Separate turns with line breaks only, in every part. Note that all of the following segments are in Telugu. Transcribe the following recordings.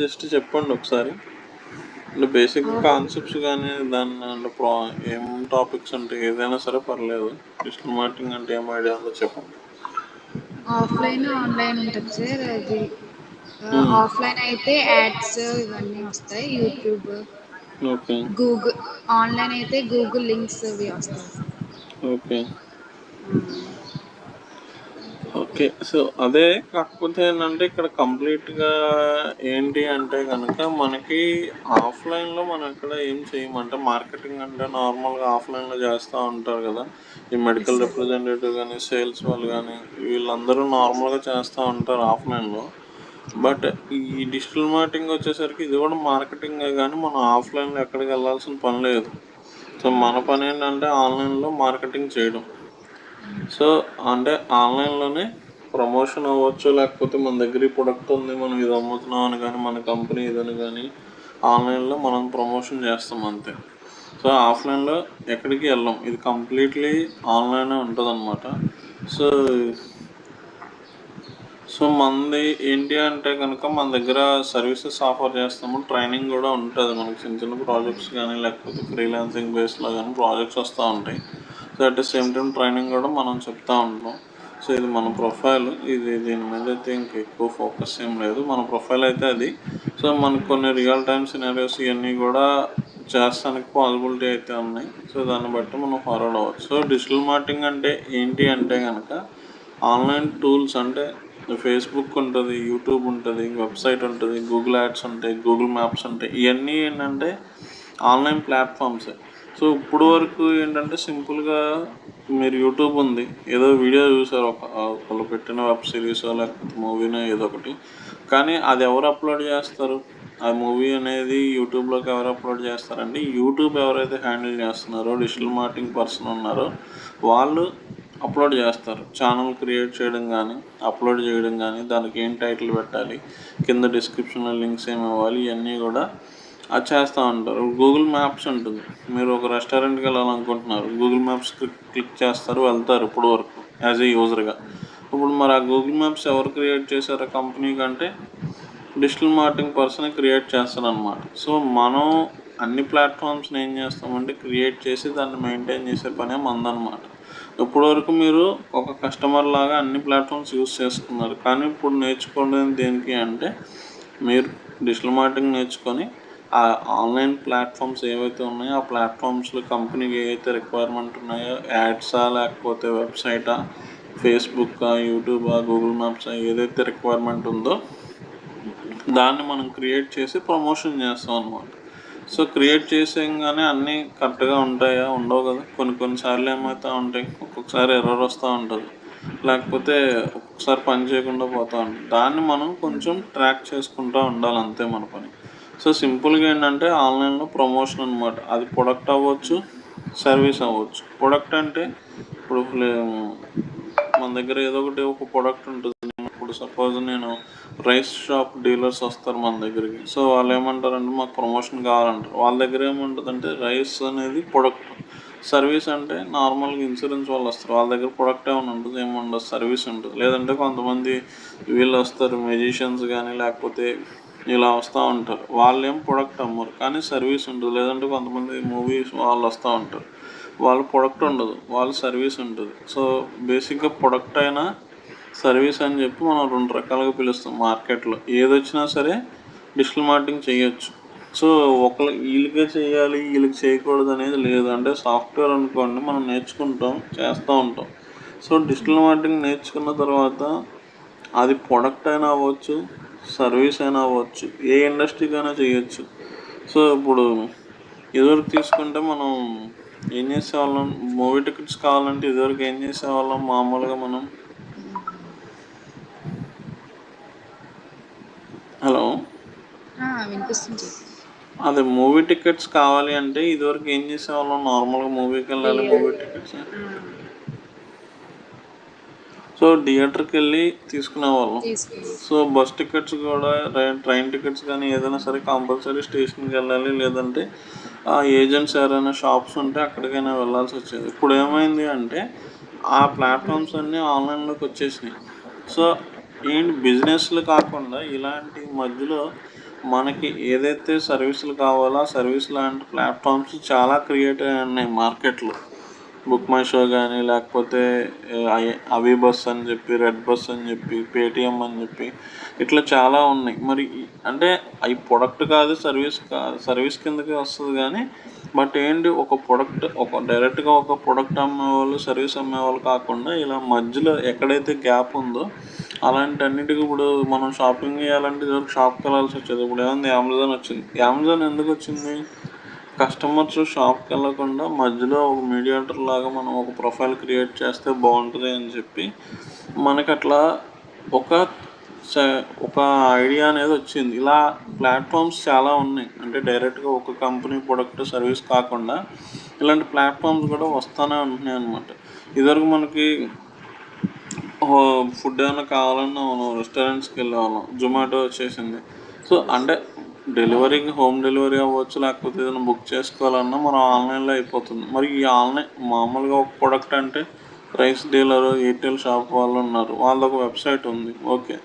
జస్ట్ చెప్పండి ఒకసారి. అంటే బేసిక్
ఆఫ్
కాన్సెప్ట్స్ కానీ దాని అంటే ఏం టాపిక్స్ ఉంటాయి, ఏదైనా సరే పర్లేదు. డిజిటల్ మార్కెటింగ్ అంటే ఏం ఐడియా ఉందో చెప్పండి.
ఆఫ్లైన్ ఆన్లైన్ ఉంటుంది సార్. అది ఆఫ్లైన్ అయితే యాడ్స్ ఇవన్నీ వస్తాయి, యూట్యూబ్,
ఓకే.
గూగుల్. ఆన్లైన్ అయితే గూగుల్ లింక్స్ ఇవి వస్తాయి సార్.
ఓకే. ఓకే. సో అదే, కాకపోతే ఏంటంటే ఇక్కడ కంప్లీట్గా ఏంటి అంటే కనుక మనకి ఆఫ్లైన్లో మనం ఎక్కడ ఏం చేయమంటే మార్కెటింగ్ అంటే నార్మల్గా ఆఫ్లైన్లో చేస్తూ ఉంటారు కదా. ఈ
ఎస్
మెడికల్
సార్.
రిప్రజెంటేటివ్ కానీ సేల్స్ వాళ్ళు కానీ వీళ్ళందరూ నార్మల్గా చేస్తూ ఉంటారు ఆఫ్లైన్లో. బట్ ఈ డిజిటల్ మార్కెటింగ్ వచ్చేసరికి ఇది కూడా మార్కెటింగే, కానీ మనం ఆఫ్లైన్లో ఎక్కడికి వెళ్ళాల్సిన పని లేదు. సో మన పని ఏంటంటే ఆన్లైన్లో మార్కెటింగ్ చేయడం. సో అంటే ఆన్లైన్లోనే ప్రమోషన్ అవ్వచ్చు, లేకపోతే మన దగ్గర ఈ ప్రొడక్ట్ ఉంది మనం ఇది అమ్ముతున్నాం అని కానీ, మన కంపెనీ ఇదని కానీ ఆన్లైన్లో మనం ప్రమోషన్ చేస్తాం అంతే. సో ఆఫ్లైన్లో ఎక్కడికి వెళ్ళాం, ఇది కంప్లీట్లీ ఆన్లైనే ఉంటుంది అనమాట. సో సో మనది ఏంటి అంటే కనుక మన దగ్గర సర్వీసెస్ ఆఫర్ చేస్తాము, ట్రైనింగ్ కూడా ఉంటుంది. మనకి చిన్న చిన్న ప్రాజెక్ట్స్ కానీ లేకపోతే ఫ్రీలాన్సింగ్ బేస్లో కానీ ప్రాజెక్ట్స్ వస్తూ ఉంటాయి. So at the same time training కూడా మనం చెప్తూ ఉంటాం. సో ఇది మన ప్రొఫైల్, ఇది దీని మీద అయితే ఇంక ఎక్కువ ఫోకస్ ఏం లేదు, మన ప్రొఫైల్ అయితే అది. సో మనకు కొన్ని రియల్ టైమ్ సినారియోస్ ఇవన్నీ కూడా చేస్తానికి పాసిబిలిటీ అయితే ఉన్నాయి. సో దాన్ని బట్టి మనం ఫార్వర్డ్ అవ్వచ్చు. సో డిజిటల్ మార్కెటింగ్ అంటే ఏంటి అంటే కనుక ఆన్లైన్ టూల్స్ అంటే ఫేస్బుక్ ఉంటుంది, యూట్యూబ్ ఉంటుంది, వెబ్సైట్ ఉంటుంది, గూగుల్ యాడ్స్ ఉంటాయి, గూగుల్ మ్యాప్స్ ఉంటాయి. ఇవన్నీ ఏంటంటే ఆన్లైన్ ప్లాట్ఫామ్సే. సో ఇప్పుడు వరకు ఏంటంటే సింపుల్గా మీరు యూట్యూబ్ ఉంది, ఏదో వీడియో చూసారు, ఒకళ్ళు పెట్టిన వెబ్ సిరీసో లేకపోతే మూవీనో ఏదో ఒకటి, కానీ అది ఎవరు అప్లోడ్ చేస్తారు? ఆ మూవీ అనేది యూట్యూబ్లోకి ఎవరు అప్లోడ్ చేస్తారండి? యూట్యూబ్ ఎవరైతే హ్యాండిల్ చేస్తున్నారో డిజిటల్ మార్కెటింగ్ పర్సన్ ఉన్నారో వాళ్ళు అప్లోడ్ చేస్తారు. ఛానల్ క్రియేట్ చేయడం కానీ, అప్లోడ్ చేయడం కానీ, దానికి ఏం టైటిల్ పెట్టాలి, కింద డిస్క్రిప్షన్లో లింక్స్ ఏమి ఇవ్వాలి, ఇవన్నీ కూడా అది చేస్తూ ఉంటారు. గూగుల్ మ్యాప్స్ ఉంటుంది, మీరు ఒక రెస్టారెంట్కి వెళ్ళాలనుకుంటున్నారు, గూగుల్ మ్యాప్స్ క్లిక్ చేస్తారు, వెళ్తారు ఇప్పుడు వరకు యాజ్ ఏ యూజర్గా. ఇప్పుడు మరి ఆ గూగుల్ మ్యాప్స్ ఎవరు క్రియేట్ చేశారు కంపెనీ కంటే డిజిటల్ మార్కెటింగ్ పర్సన్ క్రియేట్ చేస్తారనమాట. సో మనం అన్ని ప్లాట్ఫామ్స్ని ఏం చేస్తామంటే క్రియేట్ చేసి దాన్ని మెయింటైన్ చేసే పనే మందనమాట. ఇప్పటివరకు మీరు ఒక కస్టమర్ లాగా అన్ని ప్లాట్ఫామ్స్ యూస్ చేసుకున్నారు, కానీ ఇప్పుడు నేర్చుకోవడం దేనికి అంటే మీరు డిజిటల్ మార్కెటింగ్ నేర్చుకొని ఆ ఆన్లైన్ ప్లాట్ఫామ్స్ ఏవైతే ఉన్నాయో ఆ ప్లాట్ఫామ్స్లో కంపెనీకి ఏవైతే రిక్వైర్మెంట్ ఉన్నాయో, యాడ్సా లేకపోతే వెబ్సైటా, ఫేస్బుక్కా, యూట్యూబా, గూగుల్ మ్యాప్సా, ఏదైతే రిక్వైర్మెంట్ ఉందో దాన్ని మనం క్రియేట్ చేసి ప్రమోషన్ చేస్తాం అనమాట. సో క్రియేట్ చేసేయంగానే అన్నీ కరెక్ట్గా ఉంటాయా? ఉండవు కదా. కొన్నిసార్లు ఏమవుతూ ఉంటాయి, ఒక్కొక్కసారి ఎర్రర్ వస్తూ ఉంటుంది, లేకపోతే ఒక్కొక్కసారి పని చేయకుండా పోతూ ఉంటుంది. దాన్ని మనం కొంచెం ట్రాక్ చేసుకుంటూ ఉండాలి, అంతే మన పని. సో సింపుల్గా ఏంటంటే ఆన్లైన్లో ప్రమోషన్ అనమాట. అది ప్రొడక్ట్ అవ్వచ్చు, సర్వీస్ అవ్వచ్చు. ప్రొడక్ట్ అంటే ఇప్పుడు మన దగ్గర ఏదో ఒకటి ఒక ప్రొడక్ట్ ఉంటుంది. ఇప్పుడు సపోజ్ నేను రైస్ షాప్ డీలర్స్ వస్తారు మన దగ్గరికి. సో వాళ్ళు ఏమంటారంటే మాకు ప్రమోషన్ కావాలంటారు. వాళ్ళ దగ్గర ఏముంటుందంటే రైస్ అనేది ప్రొడక్ట్. సర్వీస్ అంటే నార్మల్గా ఇన్సూరెన్స్ వాళ్ళు వస్తారు, వాళ్ళ దగ్గర ప్రొడక్ట్ ఏమైనా ఉంటుంది, ఏముండదు, సర్వీస్ ఉంటుంది. లేదంటే కొంతమంది వీళ్ళు వస్తారు, మెజిషియన్స్ కానీ లేకపోతే ఇలా వస్తూ ఉంటారు, వాళ్ళు ఏం ప్రొడక్ట్ అమ్మరు కానీ సర్వీస్ ఉంటుంది. లేదంటే కొంతమంది మూవీస్ వాళ్ళు వస్తూ ఉంటారు, వాళ్ళు ప్రొడక్ట్ ఉండదు, వాళ్ళు సర్వీస్ ఉంటుంది. సో బేసిక్గా ప్రొడక్ట్ అయినా సర్వీస్ అని చెప్పి మనం రెండు రకాలుగా పిలుస్తాం మార్కెట్లో. ఏది వచ్చినా సరే డిజిటల్ మార్కెటింగ్ చేయొచ్చు. సో వీళ్ళకే చేయాలి వీళ్ళకి చేయకూడదు అనేది లేదు. అంటే సాఫ్ట్వేర్ అనుకోండి, మనం నేర్చుకుంటాం, చేస్తూ ఉంటాం. సో డిజిటల్ మార్కెటింగ్ నేర్చుకున్న తర్వాత అది ప్రొడక్ట్ అయినా అవ్వచ్చు, సర్వీస్ అయినా అవ్వచ్చు, ఏ ఇండస్ట్రీకైనా చేయొచ్చు. సో ఇప్పుడు ఇదివరకు తీసుకుంటే మనం ఏం చేసేవాళ్ళం, మూవీ టికెట్స్ కావాలంటే ఇదివరకు ఏం చేసేవాళ్ళం, మామూలుగా మనం హలో
వినిపిస్తుంది.
అదే మూవీ టికెట్స్ కావాలి అంటే ఇదివరకు ఏం చేసేవాళ్ళం, నార్మల్గా మూవీకి వెళ్ళాలి, మూవీ టికెట్స్ సో థియేటర్కి వెళ్ళి తీసుకునేవాళ్ళం. సో బస్ టికెట్స్ కూడా, ట్రైన్ టికెట్స్ కానీ ఏదైనా సరే కంపల్సరీ స్టేషన్కి వెళ్ళాలి, లేదంటే ఆ ఏజెంట్స్ ఎవరైనా షాప్స్ ఉంటే అక్కడికైనా వెళ్ళాల్సి వచ్చేది. ఇప్పుడు ఏమైంది అంటే ఆ ప్లాట్ఫామ్స్ అన్నీ ఆన్లైన్లోకి వచ్చేసినాయి. సో ఏంటి బిజినెస్లు కాకుండా ఇలాంటి మధ్యలో మనకి ఏదైతే సర్వీసులు కావాలో ఆ సర్వీస్ లాంటి ప్లాట్ఫామ్స్ చాలా క్రియేట్ అయి ఉన్నాయి మార్కెట్లో. బుక్ మై షో కానీ, లేకపోతే అవీ బస్ అని చెప్పి, రెడ్ బస్ అని చెప్పి, పేటిఎం అని చెప్పి, ఇట్లా చాలా ఉన్నాయి. మరి అంటే అవి ప్రొడక్ట్ కాదు, సర్వీస్ కిందకి వస్తుంది కానీ, బట్ ఏంటి, ఒక ప్రొడక్ట్ డైరెక్ట్గా ఒక ప్రొడక్ట్ అమ్మేవాళ్ళు, సర్వీస్ అమ్మేవాళ్ళు కాకుండా ఇలా మధ్యలో ఎక్కడైతే గ్యాప్ ఉందో అలాంటి అన్నిటికీ ఇప్పుడు మనం షాపింగ్ చేయాలంటే షాప్కి వెళ్ళాల్సి వచ్చేది. ఇప్పుడు ఏముంది, అమెజాన్ వచ్చింది. అమెజాన్ ఎందుకు వచ్చింది? కస్టమర్స్ షాప్కి వెళ్ళకుండా మధ్యలో ఒక మీడియేటర్ లాగా మనం ఒక ప్రొఫైల్ క్రియేట్ చేస్తే బాగుంటుంది అని చెప్పి మనకి అట్లా ఒక ఒక ఐడియా అనేది వచ్చింది. ఇలా ప్లాట్ఫామ్స్ చాలా ఉన్నాయి. అంటే డైరెక్ట్గా ఒక కంపెనీ ప్రొడక్ట్ సర్వీస్ కాకుండా ఇలాంటి ప్లాట్ఫామ్స్ కూడా వస్తూనే ఉంటున్నాయి అన్నమాట. ఇదివరకు మనకి ఫుడ్ ఏమైనా కావాలన్నా మనం రెస్టారెంట్స్కి వెళ్ళేవాళ్ళం. జొమాటో వచ్చేసింది. సో అంటే హోమ్ డెలివరీ అవ్వచ్చు, లేకపోతే ఏదైనా బుక్ చేసుకోవాలన్నా మనం ఆన్లైన్లో అయిపోతుంది. మరి ఈ ఆన్లైన్ మామూలుగా ఒక ప్రొడక్ట్ అంటే రైస్ డీలరు, ఎయిర్టెల్ షాప్ వాళ్ళు ఉన్నారు, వాళ్ళకు వెబ్సైట్ ఉంది, ఓకే.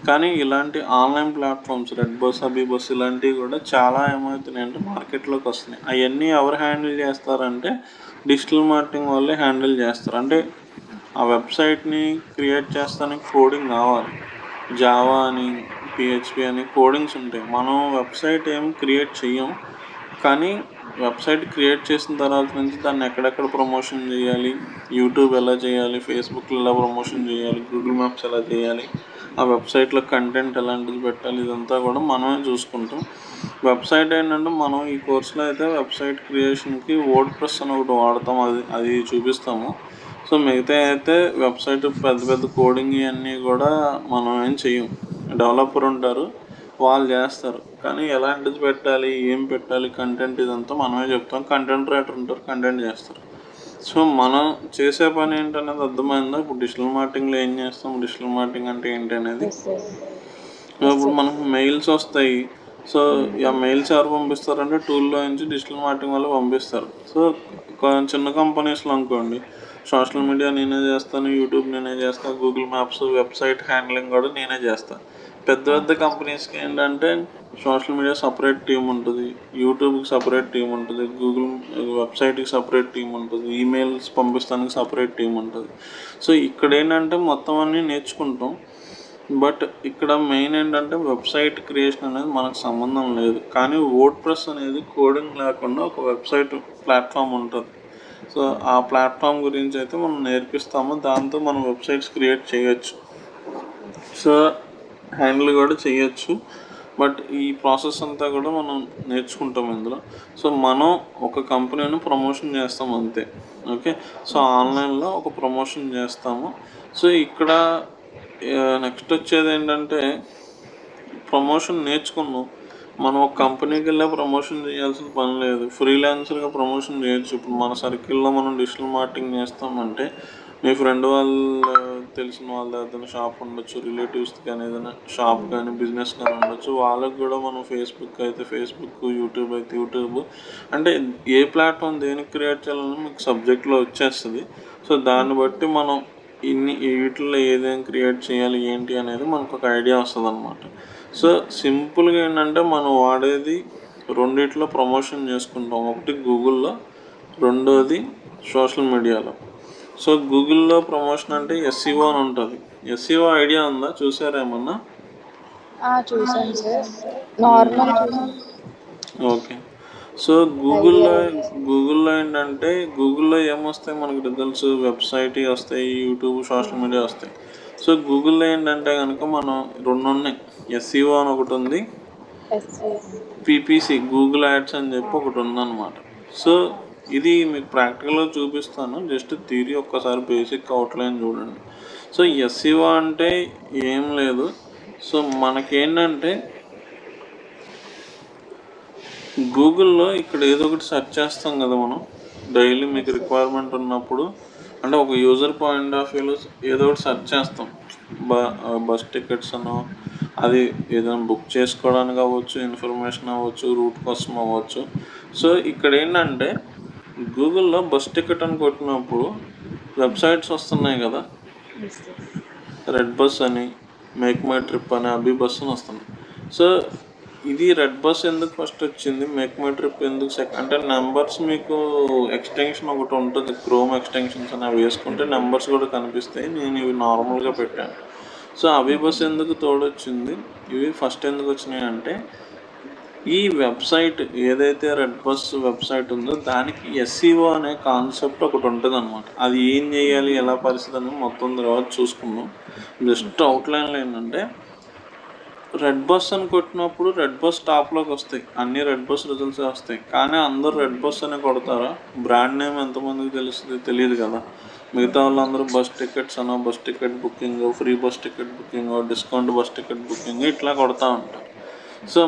కానీ ఇలాంటి online platforms red bus, Abhi bus ఇలాంటివి కూడా చాలా ఏమవుతున్నాయి అంటే మార్కెట్లోకి వస్తున్నాయి. అవన్నీ ఎవరు హ్యాండిల్ చేస్తారంటే డిజిటల్ మార్కెటింగ్ వాళ్ళే హ్యాండిల్ చేస్తారు. అంటే ఆ వెబ్సైట్ని క్రియేట్ చేస్తానికి కోడింగ్ కావాలి. జావా అని, పిహెచ్పి అని కోడింగ్స్ ఉంటాయి. మనం వెబ్సైట్ ఏం క్రియేట్ చెయ్యం, కానీ వెబ్సైట్ క్రియేట్ చేసిన తర్వాత నుంచి దాన్ని ఎక్కడెక్కడ ప్రమోషన్ చేయాలి, యూట్యూబ్ ఎలా చేయాలి, ఫేస్బుక్లో ఎలా ప్రమోషన్ చేయాలి, గూగుల్ మ్యాప్స్ ఎలా చేయాలి, ఆ వెబ్సైట్లో కంటెంట్ ఎలాంటిది పెట్టాలి, ఇదంతా కూడా మనమే చూసుకుంటాం. వెబ్సైట్ ఏంటంటే మనం ఈ కోర్సులో అయితే వెబ్సైట్ క్రియేషన్కి వర్డ్ ప్రెస్ అని ఒకటి వాడతాం, అది చూపిస్తాము. సో మిగతా అయితే వెబ్సైట్ పెద్ద పెద్ద కోడింగ్ ఇవన్నీ కూడా మనం ఏం చెయ్యం. డెవలపర్ ఉంటారు, వాళ్ళు చేస్తారు. కానీ ఎలాంటిది పెట్టాలి, ఏం పెట్టాలి, కంటెంట్ ఇదంతా మనమే చెప్తాం. కంటెంట్ రైటర్ ఉంటారు, కంటెంట్ చేస్తారు. సో మనం చేసే పని ఏంటనేది అర్థమైందా? ఇప్పుడు డిజిటల్ మార్కెటింగ్లో ఏం చేస్తాం, డిజిటల్ మార్కెటింగ్ అంటే ఏంటి అనేది. ఇప్పుడు మనకు మెయిల్స్ వస్తాయి. సో ఆ మెయిల్స్ ఎవరు పంపిస్తారంటే టూల్లో నుంచి డిజిటల్ మార్కెటింగ్ వాళ్ళు పంపిస్తారు. సో చిన్న కంపెనీస్లో అనుకోండి, సోషల్ మీడియా నేనే చేస్తాను, యూట్యూబ్ నేనే చేస్తాను, గూగుల్ మ్యాప్స్, వెబ్సైట్ హ్యాండ్లింగ్ కూడా నేనే చేస్తాను. పెద్ద పెద్ద కంపెనీస్కి ఏంటంటే సోషల్ మీడియా సపరేట్ టీం ఉంటుంది, యూట్యూబ్కి సపరేట్ టీం ఉంటుంది, గూగుల్ వెబ్సైట్కి సపరేట్ టీం ఉంటుంది, ఈమెయిల్స్ పంపిస్తానికి సపరేట్ టీం ఉంటుంది. సో ఇక్కడ ఏంటంటే మొత్తం అన్నీ నేర్చుకుంటాం. బట్ ఇక్కడ మెయిన్ ఏంటంటే వెబ్సైట్ క్రియేషన్ అనేది మనకు సంబంధం లేదు. కానీ వర్డ్ ప్రెస్ అనేది కోడింగ్ లేకుండా ఒక వెబ్సైట్ ప్లాట్ఫామ్ ఉంటుంది. సో ఆ ప్లాట్ఫామ్ గురించి అయితే మనం నేర్పిస్తాము. దాంతో మనం వెబ్సైట్స్ క్రియేట్ చేయొచ్చు, సో హ్యాండిల్ కూడా చేయొచ్చు. బట్ ఈ ప్రాసెస్ అంతా కూడా మనం నేర్చుకుంటాం ఇందులో. సో మనం ఒక కంపెనీని ప్రమోషన్ చేస్తాం అంతే, ఓకే. సో ఆన్లైన్లో ఒక ప్రమోషన్ చేస్తాము. సో ఇక్కడ నెక్స్ట్ వచ్చేది ఏంటంటే ప్రమోషన్ నేర్చుకున్నాం. మనం ఒక కంపెనీకి వెళ్ళే ప్రమోషన్ చేయాల్సిన పని లేదు, ఫ్రీలాన్సర్గా ప్రమోషన్ చేయొచ్చు. ఇప్పుడు మన సర్కిల్లో మనం డిజిటల్ మార్కెటింగ్ చేస్తామంటే మీ ఫ్రెండ్ వాళ్ళు తెలిసిన వాళ్ళ ఏదైనా షాప్ ఉండొచ్చు, రిలేటివ్స్ కానీ ఏదైనా షాప్ కానీ బిజినెస్ కానీ ఉండొచ్చు, వాళ్ళకి కూడా మనం ఫేస్బుక్ అయితే ఫేస్బుక్, యూట్యూబ్ అయితే యూట్యూబ్, అంటే ఏ ప్లాట్ఫామ్ దేనికి క్రియేట్ చేయాలని మీకు సబ్జెక్ట్లో వచ్చేస్తుంది. సో దాన్ని బట్టి మనం వీటిల్లో ఏదేం క్రియేట్ చేయాలి ఏంటి అనేది మనకు ఒక ఐడియా వస్తుంది అన్నమాట. సో సింపుల్గా ఏంటంటే మనం వాడేది రెండిట్లో ప్రమోషన్ చేసుకుంటాం. ఒకటి గూగుల్లో, రెండోది సోషల్ మీడియాలో. సో గూగుల్లో ప్రమోషన్ అంటే ఎస్ఈఓ అని ఉంటుంది. ఎస్ఈఓ ఐడియా ఉందా, చూసారా ఏమన్నా?
చూసాను సార్, నార్మల్ చూసాను.
ఓకే. సో గూగుల్లో ఏంటంటే గూగుల్లో ఏమొస్తాయి మనకి రిజల్ట్స్, వెబ్సైట్ వస్తాయి, యూట్యూబ్, సోషల్ మీడియా వస్తాయి. సో గూగుల్లో ఏంటంటే కనుక మనం రెండు ఉన్నాయి, ఎస్ఈఓ అని ఒకటి ఉంది, పిపిసి గూగుల్ యాడ్స్ అని చెప్పి ఒకటి ఉందన్నమాట. సో ఇది మీకు ప్రాక్టికల్గా చూపిస్తాను, జస్ట్ థియరీ ఒక్కసారి బేసిక్ అవుట్లైన్ చూడండి. సో ఎస్ఈఓ అంటే ఏం లేదు. సో మనకేంటంటే గూగుల్లో ఇక్కడ ఏదో ఒకటి సెర్చ్ చేస్తాం కదా మనం డైలీ, మీకు రిక్వైర్మెంట్ ఉన్నప్పుడు, అంటే ఒక యూజర్ పాయింట్ ఆఫ్ వ్యూలో ఏదో ఒకటి సెర్చ్ చేస్తాం. బస్ టికెట్స్ అనో, అది ఏదైనా బుక్ చేసుకోవడానికి అవ్వచ్చు, ఇన్ఫర్మేషన్ అవ్వచ్చు, రూట్ కోసం అవ్వచ్చు. సో ఇక్కడ ఏంటంటే గూగుల్లో బస్ టికెట్ అని కొట్టినప్పుడు వెబ్సైట్స్ వస్తున్నాయి కదా, రెడ్ బస్ అని, మేక్ మై ట్రిప్ అని, అబీ బస్ అని వస్తున్నాయి. సో ఇది రెడ్ బస్ ఎందుకు ఫస్ట్ వచ్చింది, మేక్ మై ట్రిప్ ఎందుకు అంటే నెంబర్స్ మీకు ఎక్స్టెన్షన్ ఒకటి ఉంటుంది, క్రోమ్ ఎక్స్టెన్షన్స్ అని, అవి వేసుకుంటే నెంబర్స్ కూడా కనిపిస్తాయి. నేను ఇవి నార్మల్గా పెట్టాను. సో అవి బస్ ఎందుకు తోడొచ్చింది, ఇవి ఫస్ట్ ఎందుకు వచ్చినాయి అంటే, ఈ వెబ్సైట్ ఏదైతే రెడ్ బస్ వెబ్సైట్ ఉందో దానికి ఎస్ఈఓ అనే కాన్సెప్ట్ ఒకటి ఉంటుంది అనమాట. అది ఏం చేయాలి, ఎలా పరిస్థితి అనేది మొత్తం తర్వాత చూసుకుందాం. జస్ట్ అవుట్లైన్లో ఏంటంటే, రెడ్ బస్ అని కొట్టినప్పుడు రెడ్ బస్ టాప్లోకి వస్తాయి, అన్ని రెడ్ బస్ రిజల్ట్స్ వస్తాయి. కానీ అందరూ రెడ్ బస్ అనే కొడతారా? బ్రాండ్ నేమ్ ఎంతమందికి తెలుస్తుంది? తెలియదు కదా. మిగతా వాళ్ళందరూ బస్ టికెట్స్ అనో, bus ticket booking, free bus ticket booking, discount bus ticket booking ఇట్లా కొడతా ఉంటారు. సో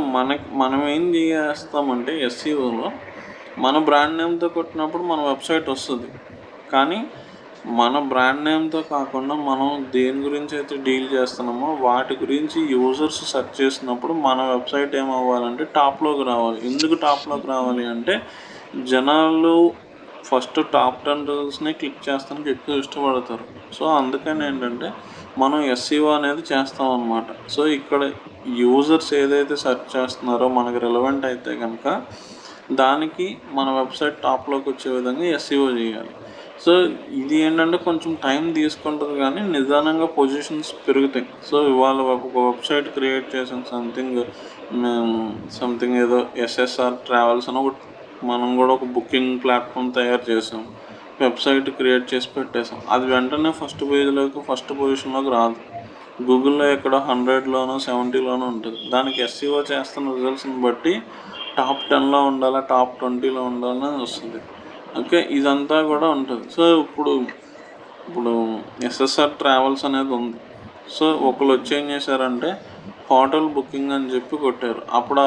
మనం ఏం చేస్తామంటే ఎస్ఈఓలో మన బ్రాండ్ నేమ్తో కొట్టినప్పుడు మన వెబ్సైట్ వస్తుంది. కానీ మన బ్రాండ్ నేమ్తో కాకుండా మనం దేని గురించి అయితే డీల్ చేస్తున్నామో వాటి గురించి యూజర్స్ సెర్చ్ చేసినప్పుడు మన వెబ్సైట్ ఏమవ్వాలంటే టాప్లోకి రావాలి. ఎందుకు టాప్లోకి రావాలి అంటే, జనాలు ఫస్ట్ టాప్ 10 రిజల్ట్స్ని క్లిక్ చేస్తానికి ఎక్కువ ఇష్టపడతారు. సో అందుకని ఏంటంటే మనం ఎస్ఈఓ అనేది చేస్తాం అన్నమాట. సో ఇక్కడ యూజర్స్ ఏదైతే సెర్చ్ చేస్తున్నారో మనకి రిలవెంట్ అయితే కనుక దానికి మన వెబ్సైట్ టాప్లోకి వచ్చే విధంగా ఎస్ఈఓ చేయాలి. సో ఇది ఏంటంటే కొంచెం టైం తీసుకుంటుంది, కానీ నిదానంగా పొజిషన్స్ పెరుగుతాయి. సో ఇవాళ ఒక వెబ్సైట్ క్రియేట్ చేసాం, సంథింగ్ ఏదో ఎస్ఎస్ఆర్ ట్రావెల్స్ అని ఒకటి, మనం కూడా ఒక బుకింగ్ ప్లాట్ఫామ్ తయారు చేసాం, వెబ్సైట్ క్రియేట్ చేసి పెట్టేసాం. అది వెంటనే ఫస్ట్ పేజ్లోకి, ఫస్ట్ పొజిషన్లోకి రాదు. గూగుల్లో ఎక్కడో 100లోనో 70లోనో ఉంటుంది. దానికి ఎస్ఈఓ చేస్తున్న రిజల్ట్స్ని బట్టి టాప్ 10లో ఉండాలా, టాప్ 20లో ఉండాలని వస్తుంది. ఓకే, ఇదంతా కూడా ఉంటుంది. సో ఇప్పుడు ఎస్ఎస్ఆర్ ట్రావెల్స్ అనేది ఉంది. సో ఒకళ్ళు వచ్చి ఏం చేశారంటే హోటల్ బుకింగ్ అని చెప్పి కొట్టారు. అప్పుడు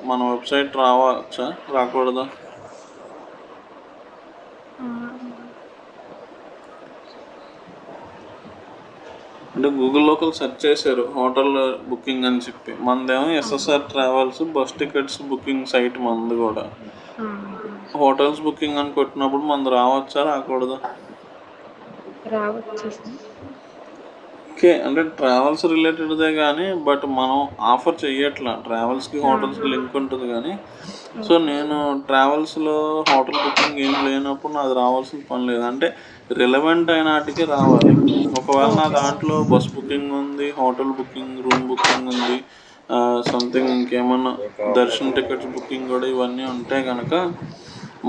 మన వెబ్సైట్ రావచ్చా, రాకూడదా? అంటే గూగుల్లో ఒకరు సెర్చ్ చేశారు హోటల్ బుకింగ్ అని చెప్పి, మనదేమో SSR travels bus tickets booking site మనది కూడా. హోటల్స్ బుకింగ్ అని కొట్టినప్పుడు మనది రావచ్చా, రాకూడదా?
రావచ్చు.
ఓకే, అంటే ట్రావెల్స్ రిలేటెడ్దే కానీ బట్ మనం ఆఫర్ చెయ్యట్లా. ట్రావెల్స్కి హోటల్స్కి లింక్ ఉంటుంది కానీ. సో నేను ట్రావెల్స్లో హోటల్ బుకింగ్ ఏం లేనప్పుడు నాది రావాల్సిన పని లేదు. అంటే రిలవెంట్ అయిన వాటికి రావాలి. ఒకవేళ నా దాంట్లో బస్ బుకింగ్ ఉంది, హోటల్ బుకింగ్, రూమ్ బుకింగ్ ఉంది, సంథింగ్ ఇంకేమన్నా దర్శన్ టికెట్స్ బుకింగ్ కూడా ఇవన్నీ ఉంటే కనుక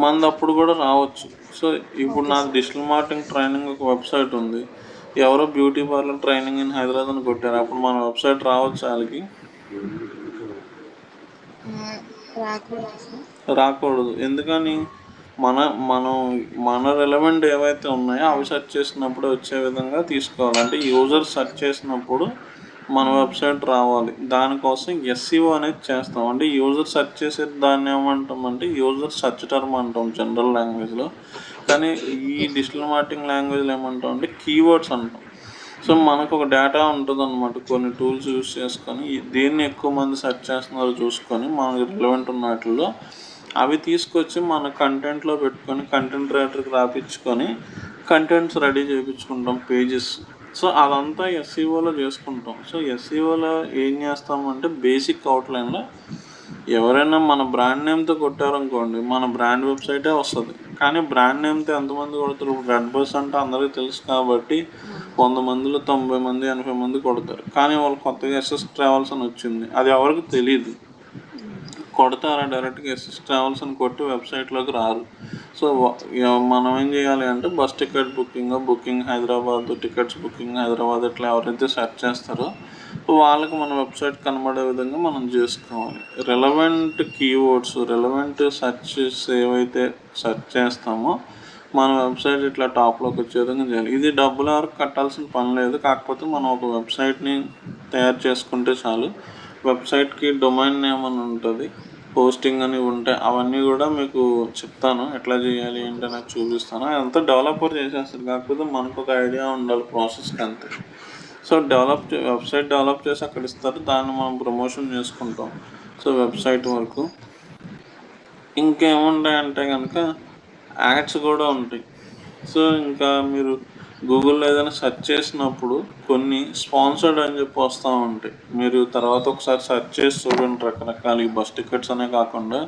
మనది అప్పుడు కూడా రావచ్చు. సో ఇప్పుడు నాకు డిజిటల్ మార్కెటింగ్ ట్రైనింగ్ ఒక వెబ్సైట్ ఉంది, ఎవరో beauty parlour training in Hyderabad అని కొట్టారు, అప్పుడు మన వెబ్సైట్ రావచ్చు వాళ్ళకి? రాకూడదు. ఎందుకని? మన రిలవెంట్ ఏవైతే ఉన్నాయో అవి సెర్చ్ చేసినప్పుడు వచ్చే విధంగా తీసుకోవాలి. అంటే యూజర్ సెర్చ్ చేసినప్పుడు మన వెబ్సైట్ రావాలి. దానికోసం ఎస్ఈఓ అనేది చేస్తాం. అంటే యూజర్ సెర్చ్ చేసే దాన్ని ఏమంటాం అంటే యూజర్ సెర్చ్ టర్మ్ అంటాం జనరల్ లాంగ్వేజ్లో. కానీ ఈ డిజిటల్ మార్కెటింగ్ లాంగ్వేజ్లో ఏమంటాం అంటే కీవర్డ్స్ అంటాం. సో మనకు ఒక డేటా ఉంటుంది అనమాట, కొన్ని టూల్స్ యూస్ చేసుకొని దేన్ని ఎక్కువ మంది సెర్చ్ చేస్తున్నారో చూసుకొని మనకు రిలవెంట్ ఉన్న వాటిల్లో అవి తీసుకొచ్చి మన కంటెంట్లో పెట్టుకొని కంటెంట్ రైటర్కి రాపించుకొని కంటెంట్స్ రెడీ చేయించుకుంటాం, పేజెస్. సో అదంతా ఎస్ఈఓలో చేసుకుంటాం. సో ఎస్ఈఓలో ఏం చేస్తామంటే బేసిక్ అవుట్లైన్లో ఎవరైనా మన బ్రాండ్ నేమ్తో కొట్టారనుకోండి మన బ్రాండ్ వెబ్సైటే వస్తుంది. కానీ బ్రాండ్ నేమ్తో ఎంతమంది కొడతారు? రెడ్ బస్ అంటే అందరికీ తెలుసు కాబట్టి 100 మందిలో 90 మంది 80 మంది కొడతారు. కానీ వాళ్ళు కొత్తగా ఎస్ఎస్ ట్రావెల్స్ అని వచ్చింది, అది ఎవరికి తెలియదు. కొడతారా డైరెక్ట్గా ఎస్ఎస్ ట్రావెల్స్ అని కొట్టి వెబ్సైట్లోకి రారు. సో మనం ఏం చేయాలి అంటే bus ticket booking Hyderabad, tickets booking Hyderabad ఇట్లా ఎవరైతే సెర్చ్ చేస్తారో వాళ్ళకి మన వెబ్సైట్ కనబడే విధంగా మనం చేసుకోవాలి. రిలవెంట్ కీవర్డ్స్, రిలవెంట్ సెర్చెస్ ఏవైతే సెర్చ్ చేస్తామో మన వెబ్సైట్ ఇట్లా టాప్లోకి వచ్చే విధంగా చేయాలి. ఇది డబ్బులు ఎవరికి కట్టాల్సిన పని లేదు. కాకపోతే మనం ఒక వెబ్సైట్ని తయారు చేసుకుంటే చాలు. వెబ్సైట్కి డొమైన్ నేమ్ అని ఉంటుంది, హోస్టింగ్ అని ఉంటాయి. అవన్నీ కూడా మీకు చెప్తాను ఎట్లా చేయాలి ఏంటి నాకు చూపిస్తాను. అదంతా డెవలపర్ చేసేస్తారు. కాకపోతే మనకు ఒక ఐడియా ఉండాలి ప్రాసెస్కి అంతే. సో వెబ్సైట్ డెవలప్ చేసి అక్కడ ఇస్తారు, దాన్ని మనం ప్రమోషన్ చేసుకుంటాం. సో వెబ్సైట్ వరకు ఇంకేముంటాయంటే కనుక యాడ్స్ కూడా ఉంటాయి. సో ఇంకా మీరు గూగుల్లో ఏదైనా సెర్చ్ చేసినప్పుడు కొన్ని స్పాన్సర్డ్ అని చెప్పి వస్తూ ఉంటాయి. మీరు తర్వాత ఒకసారి సెర్చ్ చేసి చూడండి. రకరకాల ఈ బస్ టికెట్స్ అనే కాకుండా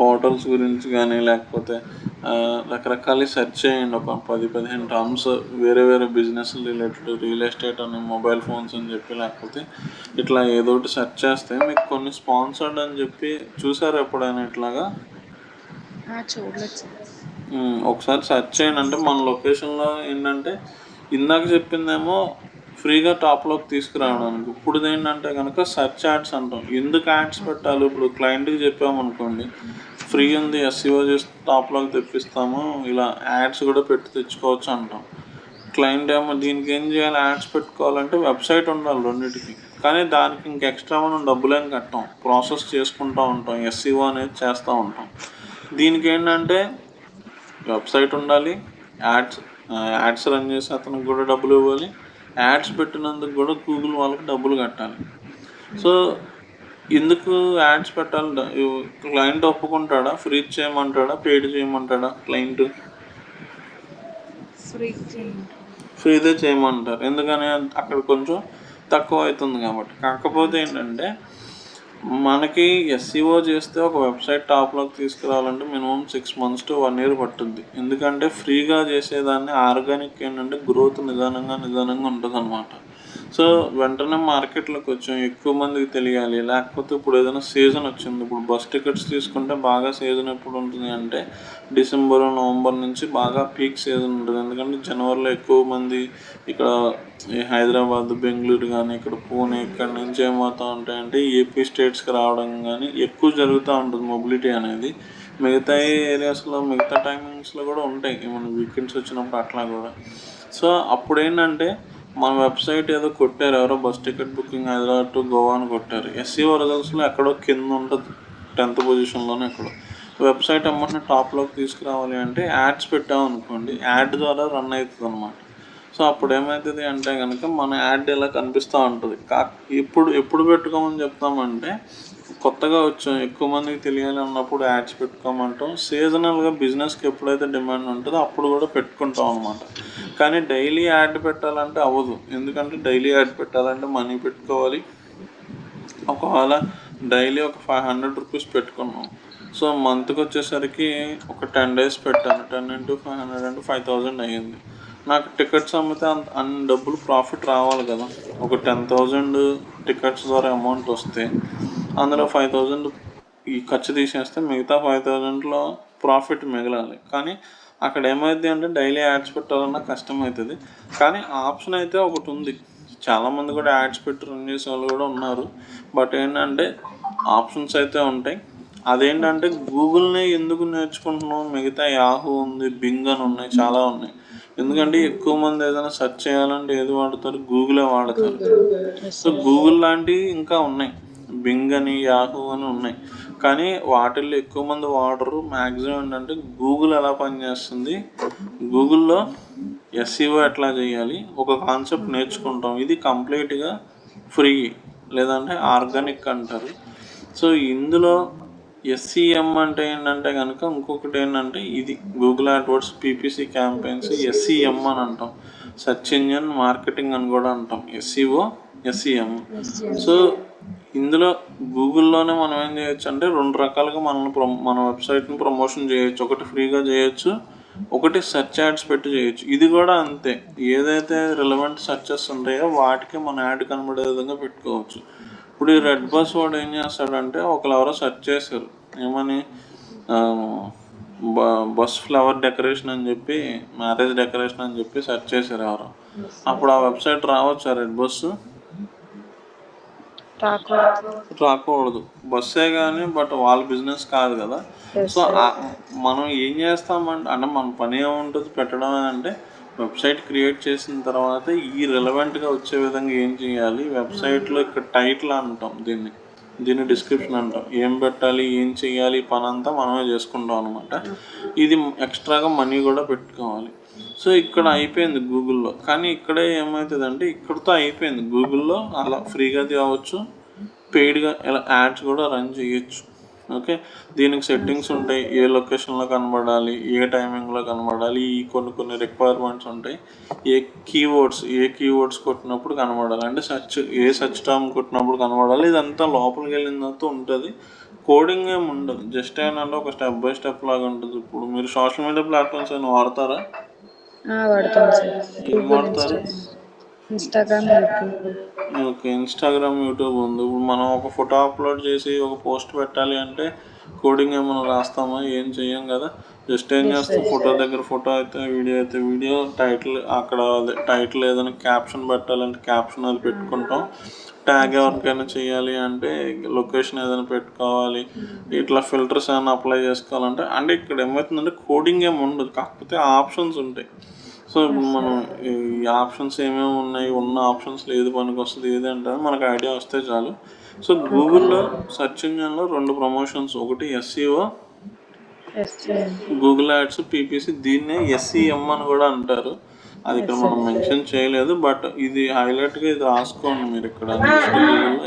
హోటల్స్ గురించి కానీ లేకపోతే రకరకాల సెర్చ్ చేయండి. ఒక 10-15 టర్మ్స్ వేరే వేరే బిజినెస్ రిలేటెడ్, రియల్ ఎస్టేట్ అని, మొబైల్ ఫోన్స్ అని చెప్పి లేకపోతే ఇట్లా ఏదో ఒకటి సెర్చ్ చేస్తే మీకు కొన్ని స్పాన్సర్డ్ అని చెప్పి చూసారు ఎప్పుడైనా ఇట్లాగా?
చూడలేదు.
ఒకసారి సెర్చ్ చేయండి. అంటే మన లొకేషన్లో ఏంటంటే ఇందాక చెప్పిందేమో ఫ్రీగా టాప్లోకి తీసుకురావడానికి, ఇప్పుడు ఏంటంటే కనుక సెర్చ్ యాడ్స్ అంటాం. ఎందుకు యాడ్స్ పెట్టాలి? ఇప్పుడు క్లయింట్కి చెప్పామనుకోండి ఫ్రీ ఉంది, ఎస్ఈఓ చేసి టాప్లోకి తెప్పిస్తాము, ఇలా యాడ్స్ కూడా పెట్టి తెచ్చుకోవచ్చు అంటాం. క్లయింట్ ఏమో దీనికి ఏం చేయాలి? యాడ్స్ పెట్టుకోవాలంటే వెబ్సైట్ ఉండాలి రెండింటికి. కానీ దానికి ఇంక ఎక్స్ట్రా మనం డబ్బులేం కట్టాం, ప్రాసెస్ చేసుకుంటూ ఉంటాం, ఎస్ఈఓ అనేది చేస్తూ ఉంటాం. దీనికి ఏంటంటే వెబ్సైట్ ఉండాలి, యాడ్స్ రన్ చేసి అతనికి కూడా డబ్బులు ఇవ్వాలి, యాడ్స్ పెట్టినందుకు కూడా గూగుల్ వాళ్ళకి డబ్బులు కట్టాలి. సో ఎందుకు యాడ్స్ పెట్టాలి? క్లయింట్ ఒప్పుకుంటాడా? ఫ్రీ చేయమంటాడా, పెయిడ్ చేయమంటాడా? క్లయింట్ ఫ్రీదే చేయమంటారు. ఎందుకని? అక్కడ కొంచెం తక్కువ అవుతుంది కాబట్టి. కాకపోతే ఏంటంటే మనకి ఎస్ఈఓ చేస్తే ఒక వెబ్సైట్ టాప్లోకి తీసుకురావాలంటే మినిమం 6 months to 1 year పట్టుద్ది. ఎందుకంటే ఫ్రీగా చేసేదాన్ని ఆర్గానిక్ ఏంటంటే గ్రోత్ నిదానంగా ఉంటుంది అన్నమాట. సో వెంటనే మార్కెట్లోకి వచ్చాం, ఎక్కువ మందికి తెలియాలి. లేకపోతే ఇప్పుడు ఏదైనా సీజన్ వచ్చింది, ఇప్పుడు బస్ టికెట్స్ తీసుకుంటే బాగా సీజన్ ఎప్పుడు ఉంటుంది అంటే డిసెంబర్, నవంబర్ నుంచి బాగా పీక్ సీజన్ ఉంటుంది. ఎందుకంటే జనవరిలో ఎక్కువ మంది ఇక్కడ హైదరాబాద్, బెంగళూరు కానీ, ఇక్కడ పూణే, ఇక్కడ నుంచి ఏమవుతూ ఉంటాయంటే ఏపీ స్టేట్స్కి రావడం కానీ ఎక్కువ జరుగుతూ ఉంటుంది మొబిలిటీ అనేది. మిగతా ఏరియాస్లో మిగతా టైమింగ్స్లో కూడా ఉంటాయి, మన వీకెండ్స్ వచ్చినప్పుడు అట్లా కూడా. సో అప్పుడు ఏంటంటే మన వెబ్సైట్ ఏదో కొట్టారు, ఎవరో bus ticket booking Hyderabad to Goa అని కొట్టారు, ఎస్ఈఓ రిజల్ట్స్లో ఎక్కడో కింద ఉంటుంది, 10th పొజిషన్లోనే ఎక్కడో. వెబ్సైట్ అమ్మని టాప్లోకి తీసుకురావాలి అంటే యాడ్స్ పెట్టామనుకోండి, యాడ్ ద్వారా రన్ అవుతుంది అనమాట. సో అప్పుడు ఏమవుతుంది అంటే కనుక మన యాడ్ ఇలా కనిపిస్తూ ఉంటుంది. ఎప్పుడు పెట్టుకోమని చెప్తామంటే కొత్తగా వచ్చాం, ఎక్కువ మందికి తెలియాలి అన్నప్పుడు యాడ్స్ పెట్టుకోమంటాం. సీజనల్గా బిజినెస్కి ఎప్పుడైతే డిమాండ్ ఉంటుందో అప్పుడు కూడా పెట్టుకుంటాం అనమాట. కానీ డైలీ యాడ్ పెట్టాలంటే అవ్వదు. ఎందుకంటే డైలీ యాడ్ పెట్టాలంటే మనీ పెట్టుకోవాలి. ఒకవేళ డైలీ ఒక 500 రూపీస్ పెట్టుకున్నాం, సో మంత్కి వచ్చేసరికి ఒక 10 days పెట్టాను, 10 into 500 అంటే 5000 అయ్యింది. నాకు టికెట్స్ అమ్మితే అన్ని డబ్బులు ప్రాఫిట్ రావాలి కదా. ఒక 10,000 టికెట్స్ ద్వారా అమౌంట్ వస్తే అందులో 5,000 ఈ ఖర్చు తీసేస్తే మిగతా 5,000లో ప్రాఫిట్ మిగలాలి. కానీ అక్కడ ఏమైంది అంటే డైలీ యాడ్స్ పెట్టాలన్నా కష్టమవుతుంది. కానీ ఆప్షన్ అయితే ఒకటి ఉంది, చాలామంది కూడా యాడ్స్ పెట్టి రన్ చేసే వాళ్ళు కూడా ఉన్నారు. బట్ ఏంటంటే ఆప్షన్స్ అయితే ఉంటాయి. అదేంటంటే గూగుల్ని ఎందుకు నేర్చుకుంటున్నాం? మిగతా యాహూ ఉంది, బింగ్ అని ఉన్నాయి, చాలా ఉన్నాయి. ఎందుకంటే ఎక్కువ మంది ఏదైనా సెర్చ్ చేయాలంటే ఏది వాడతారు? గూగులే వాడతారు. సో గూగుల్ లాంటివి ఇంకా ఉన్నాయి, బింగ్ అని, యాహూ అని ఉన్నాయి. కానీ వాటిల్లో ఎక్కువ మంది వాడరు. మ్యాక్సిమం ఏంటంటే గూగుల్ ఎలా పనిచేస్తుంది, గూగుల్లో ఎస్ఈఓ ఎట్లా చేయాలి ఒక కాన్సెప్ట్ నేర్చుకుంటాం. ఇది కంప్లీట్గా ఫ్రీ, లేదంటే ఆర్గానిక్ అంటారు. సో ఇందులో ఎస్ఈఎం అంటే ఏంటంటే కనుక ఇంకొకటి ఏంటంటే ఇది Google AdWords PPC campaigns SEM అని అంటాం, సెర్చ్ ఇంజిన్ మార్కెటింగ్ అని కూడా అంటాం. SEO, SEM. సో ఇందులో గూగుల్లోనే మనం ఏం చేయొచ్చు అంటే 2 రకాలుగా మన వెబ్సైట్ని ప్రమోషన్ చేయొచ్చు. ఒకటి ఫ్రీగా చేయొచ్చు, ఒకటి సెర్చ్ యాడ్స్ పెట్టి చేయొచ్చు. ఇది కూడా అంతే, ఏదైతే రిలవెంట్ సెర్చెస్ ఉంటాయో వాటికి మన యాడ్ కనబడే విధంగా పెట్టుకోవచ్చు. ఇప్పుడు ఈ రెడ్ బస్ వాడు ఏం చేస్తాడంటే ఒకరు ఎవరో సెర్చ్ చేశారు, ఏమని బస్ ఫ్లవర్ డెకరేషన్ అని చెప్పి, మ్యారేజ్ డెకరేషన్ అని చెప్పి సెర్చ్ చేశారు ఎవరో. అప్పుడు ఆ వెబ్సైట్ రావచ్చు రెడ్ బస్సు? రాకూడదు, బస్సే కానీ బట్ వాళ్ళ బిజినెస్ కాదు కదా. సో మనం ఏం చేస్తామంటే అంటే మన పని ఏముంటుంది పెట్టడమే అంటే వెబ్సైట్ క్రియేట్ చేసిన తర్వాత ఈ రిలవెంట్గా వచ్చే విధంగా ఏం చేయాలి, వెబ్సైట్లో ఇక్కడ టైటిల్ అంటాం, దీన్ని డిస్క్రిప్షన్ అంటాం, ఏం పెట్టాలి, ఏం చేయాలి, పని అంతా మనమే చేసుకుంటాం అనమాట. ఇది ఎక్స్ట్రాగా మనీ కూడా పెట్టుకోవాలి. సో ఇక్కడ అయిపోయింది గూగుల్లో. కానీ ఇక్కడే ఏమవుతుందంటే ఇక్కడితో అయిపోయింది. గూగుల్లో అలా ఫ్రీగా తేవచ్చు, పెయిడ్గా ఇలా యాడ్స్ కూడా రన్ చేయొచ్చు. ఓకే. దీనికి సెట్టింగ్స్ ఉంటాయి. ఏ లొకేషన్‌లో కనబడాలి, ఏ టైమింగ్‌లో కనబడాలి, ఈ కొన్ని కొన్ని రిక్వైర్మెంట్స్ ఉంటాయి. ఏ కీవర్డ్స్ కొట్టినప్పుడు కనబడాలి. అంటే ఏ సెర్చ్ టర్మ్ కొట్టినప్పుడు కనబడాలి. ఇదంతా లోపలికెళ్ళిన తర్వాత ఉంటది. కోడింగ్ ఏమి ఉండదు. జస్ట్ ఏంటంటే ఒక స్టెప్ బై స్టెప్ లాగా ఉంటుంది. ఇప్పుడు మీరు సోషల్ మీడియా ప్లాట్‌ఫామ్స్ ఏమైనా వాడతారా?
వాడతాం సార్.
ఏం
గూగుల్,
వాడతారు?
Instagram, YouTube.
Okay. Instagram, YouTube ఉంది. ఇప్పుడు మనం ఒక ఫోటో అప్‌లోడ్ చేసి ఒక పోస్ట్ పెట్టాలి అంటే కోడింగ్ ఏమైనా రాస్తామా? ఏం చెయ్యం కదా! జస్ట్ ఏం
యెస్
చేస్తాం,
సార్.
ఫోటో దగ్గర ఫోటో అయితే వీడియో, టైటిల్ అక్కడ అదే టైటిల్ ఏదైనా క్యాప్షన్ పెట్టాలంటే క్యాప్షన్ అది పెట్టుకుంటాం. ట్యాగ్ ఎవరికైనా చేయాలి అంటే లొకేషన్ ఏదైనా పెట్టుకోవాలి. ఇట్లా ఫిల్టర్స్ ఏమైనా అప్లై చేసుకోవాలంటే అంటే ఇక్కడ ఏమవుతుందంటే కోడింగ్ ఏమి ఉండదు. కాకపోతే ఆప్షన్స్ ఉంటాయి. సో ఇప్పుడు మనం ఈ ఆప్షన్స్ ఏమేమి ఉన్నాయి, ఉన్న ఆప్షన్స్లో ఏది పనికొస్తది, ఏది అంటే మనకు ఐడియా వస్తే చాలు. సో గూగుల్‌లో సెర్చ్ ఇంజిన్‌లో 2 ప్రమోషన్స్. ఒకటి SEO,
yes sir.
Google ads, PPC. దీన్నే ఎస్‌ఈఎం అని కూడా అంటారు. అది ఇక్కడ
యెస్
మనం
సార్.
మెన్షన్ చేయలేదు. బట్ ఇది హైలైట్‌గా ఇది రాసుకోండి మీరు ఇక్కడ నెక్స్ట్ గూగుల్‌లో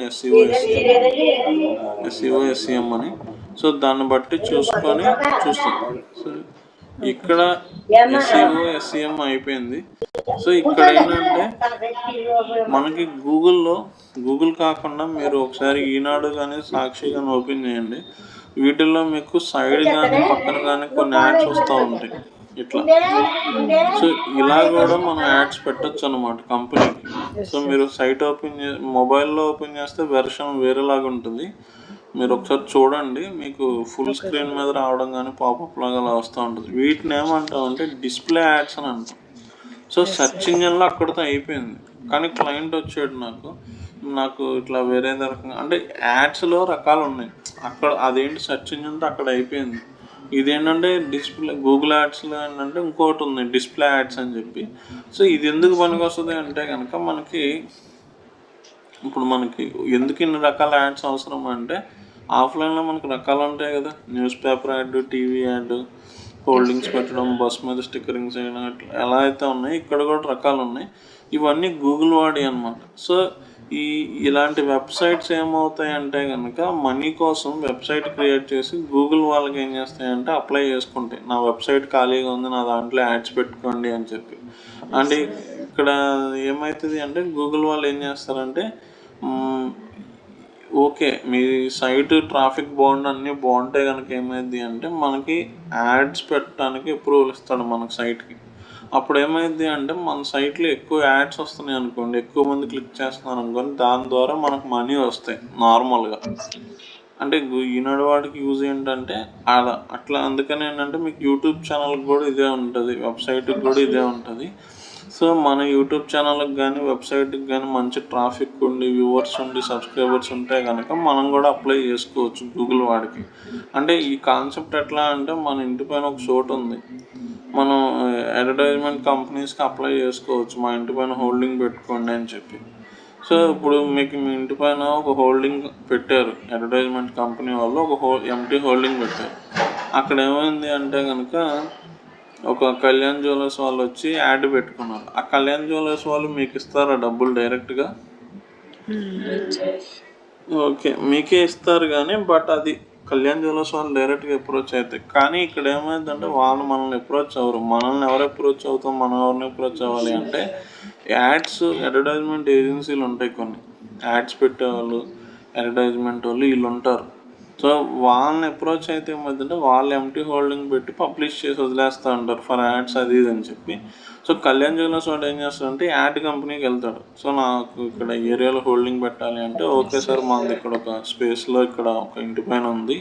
ఎస్‌ఈఎం అని. సో దాన్ని బట్టి చూసుకొని చూస్తాం. సో ఇక్కడ ఎస్‌ఈఎం అయిపోయింది. సో ఇక్కడ ఏంటంటే మనకి గూగుల్ కాకుండా మీరు ఒకసారి ఈనాడు కానీ సాక్షి కానీ ఓపెన్ చేయండి. వీటిల్లో మీకు సైడ్ కానీ పక్కన కానీ కొన్ని యాడ్స్ వస్తూ ఉంటాయి ఇట్లా. సో ఇలా కూడా మనం యాడ్స్ పెట్టొచ్చు అనమాట కంపెనీకి. సో మీరు సైట్ మొబైల్లో ఓపెన్ చేస్తే వెర్షన్ వేరేలాగా ఉంటుంది. మీరు ఒకసారి చూడండి, మీకు ఫుల్ స్క్రీన్ మీద రావడం కానీ పాపప్ లాగా అలా వస్తూ ఉంటుంది. వీటిని ఏమంటామంటే డిస్ప్లే యాడ్స్ అని అంటాం. సో సెర్చ్ ఇంజిన్లో అక్కడితో అయిపోయింది. కానీ క్లయింట్ వచ్చాడు నాకు ఇట్లా వేరే రకంగా అంటే యాడ్స్లో రకాలు ఉన్నాయి. అక్కడ అదేంటి సెర్చ్ ఇంజిన్తో అక్కడ అయిపోయింది. ఇదేంటంటే డిస్ప్లే గూగుల్ యాడ్స్లో ఏంటంటే ఇంకోటి ఉంది డిస్ప్లే యాడ్స్ అని చెప్పి. సో ఇది ఎందుకు పనికొస్తుంది అంటే కనుక ఇప్పుడు మనకి ఎందుకు ఇన్ని రకాల యాడ్స్ అవసరం అంటే ఆఫ్లైన్లో మనకు రకాలు ఉంటాయి కదా, news paper ad, TV ad, holdings పెట్టడం, బస్ మీద స్టిక్కరింగ్స్ చేయడం, అట్లా ఎలా అయితే ఉన్నాయి ఇక్కడ కూడా రకాలు ఉన్నాయి. ఇవన్నీ గూగుల్ వాడి అనమాట. సో ఇలాంటి వెబ్సైట్స్ ఏమవుతాయంటే కనుక మనీ కోసం వెబ్సైట్ క్రియేట్ చేసి గూగుల్ వాళ్ళకి ఏం చేస్తాయంటే అప్లై చేసుకుంటాయి. నా వెబ్సైట్ ఖాళీగా ఉంది, నా దాంట్లో యాడ్స్ పెట్టుకోండి అని చెప్పి. అంటే ఇక్కడ ఏమవుతుంది అంటే గూగుల్ వాళ్ళు ఏం చేస్తారంటే ఓకే మీ సైట్ ట్రాఫిక్ అన్నీ బాగుంటే కనుక ఏమైంది అంటే మనకి యాడ్స్ పెట్టడానికి అప్రూవల్ ఇస్తాడు మనకు సైట్కి. అప్పుడు ఏమైంది అంటే మన సైట్లో ఎక్కువ యాడ్స్ వస్తున్నాయి అనుకోండి, ఎక్కువ మంది క్లిక్ చేస్తున్నారు అనుకోండి, దాని ద్వారా మనకు మనీ వస్తాయి నార్మల్గా. అంటే ఈనాడు వాడికి యూజ్ ఏంటంటే అట్లా. అందుకని ఏంటంటే మీకు యూట్యూబ్ ఛానల్కి కూడా ఇదే ఉంటుంది, వెబ్సైట్కి కూడా ఇదే ఉంటుంది. సో మన యూట్యూబ్ ఛానల్కి కానీ వెబ్సైట్కి కానీ మంచి ట్రాఫిక్ ఉండి వ్యూవర్స్ ఉండి సబ్స్క్రైబర్స్ ఉంటే కనుక మనం కూడా అప్లై చేసుకోవచ్చు గూగుల్ వాడికి. అంటే ఈ కాన్సెప్ట్ ఎట్లా అంటే మన ఇంటి పైన ఒక చోటు ఉంది, మనం అడ్వర్టైజ్మెంట్ కంపెనీస్కి అప్లై చేసుకోవచ్చు మా ఇంటి పైన హోల్డింగ్ పెట్టుకోండి అని చెప్పి. సో ఇప్పుడు మీకు మీ ఇంటి పైన ఒక హోల్డింగ్ పెట్టారు, అడ్వర్టైజ్మెంట్ కంపెనీ వాళ్ళు ఎంటీ హోల్డింగ్ పెట్టారు. అక్కడ ఏమైంది అంటే కనుక ఒక కళ్యాణ్ జ్యువెలర్స్ వాళ్ళు వచ్చి యాడ్ పెట్టుకున్నారు. ఆ కళ్యాణ్ జ్యువెలర్స్ వాళ్ళు మీకు ఇస్తారా డబ్బులు డైరెక్ట్గా? ఓకే, మీకే ఇస్తారు కానీ బట్ అది కళ్యాణ్ జ్యువెలర్స్ వాళ్ళు డైరెక్ట్గా అప్రోచ్ అవుతాయి. కానీ ఇక్కడ ఏమైందంటే వాళ్ళు మనల్ని అప్రోచ్ అవ్వరు. మనల్ని ఎవరు అప్రోచ్ అవుతాం, మనం ఎవరిని అప్రోచ్ అవ్వాలి అంటే అడ్వర్టైజ్మెంట్ ఏజెన్సీలు ఉంటాయి కొన్ని, యాడ్స్ పెట్టేవాళ్ళు, అడ్వర్టైజ్మెంట్ వాళ్ళు వీళ్ళు ఉంటారు. సో వాళ్ళని అప్రోచ్ అయితే ఏమవుతుందంటే వాళ్ళు ఎంటీ హోల్డింగ్ పెట్టి పబ్లిష్ చేసి వదిలేస్తూ ఉంటారు ఫర్ యాడ్స్ అది ఇది అని చెప్పి. సో కళ్యాణ్ జ్యువెలర్స్ వాడు ఏం చేస్తాడంటే యాడ్ కంపెనీకి వెళ్తాడు. సో నాకు ఇక్కడ ఏరియాలో హోల్డింగ్ పెట్టాలి అంటే ఓకే సార్, మనది ఇక్కడ ఒక స్పేస్లో ఇక్కడ ఒక ఇంటి పైన ఉంది,